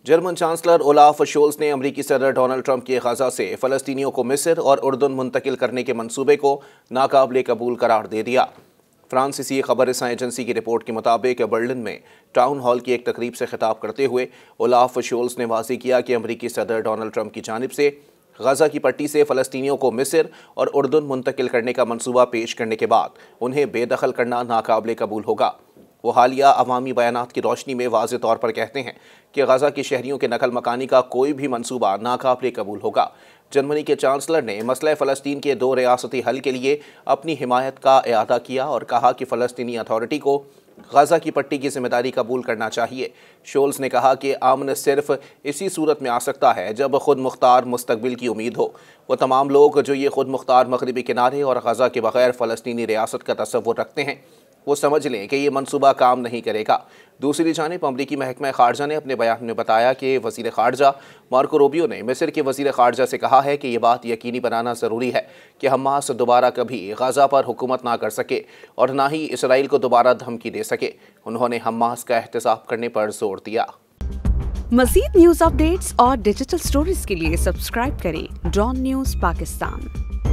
German chancellor Olaf Sholes ने अमेरिकी सदर डोनाल्ड ट्रंप के गजा से फ़लस्तीनियों को मिस्र और उर्दन मुंतकिल करने के मंसूबे को नाकाबिले कबूल करार दे दिया। फ्रांसीसी खबरसां एजेंसी की रिपोर्ट के मुताबिक बर्लिन में टाउन हॉल की एक तकरीब से खिताब करते हुए ओलाफ शोल्स ने वाज़ेह किया कि अमेरिकी सदर डोनाल्ड ट्रंप की जानिब से गजा की पट्टी से फ़लस्तीनियों को मिस्र और उर्दन मुंतकिल करने का मंसूबा पेश करने के बाद उन्हें बेदखल करना नाकाबिले कबूल होगा। वो हालिया अवामी बयानात की रोशनी में वाज़ेह तौर पर कहते हैं कि गजा के शहरियों के नकल मकानी का कोई भी मंसूबा नाकाबिले कबूल होगा। जर्मनी के चांसलर ने मसला फ़लस्तीन के 2 रियासती हल के लिए अपनी हिमायत का इआदा किया और कहा कि फ़लस्तीनी अथॉरिटी को गजा की पट्टी की जिम्मेदारी कबूल करना चाहिए। शोल्स ने कहा कि अमन सिर्फ इसी सूरत में आ सकता है जब खुद मुख्तार मुस्तकबिल की उम्मीद हो। वो तमाम लोग जो ये खुद मुख्तार मगरबी किनारे और गजा के बगैर फ़लस्तीनी रियासत का तसव्वुर रखते हैं वो समझ लें कि ये मंसूबा काम नहीं करेगा। दूसरी जानिब अमरीकी महकमा खारजा ने अपने बयान में बताया कि वज़ीर खारजा मार्को रूबियो ने मिस्र के वज़ीर खारजा से कहा है कि ये बात यकीनी बनाना ज़रूरी है कि हमास दोबारा कभी गजा पर हुकूमत ना कर सके और ना ही इसराइल को दोबारा धमकी दे सके। उन्होंने हमास का एहतसाब करने पर जोर दिया। मज़ीद न्यूज़ अपडेट्स और डिजिटल स्टोरीज के लिए सब्सक्राइब करें डॉन न्यूज़ पाकिस्तान।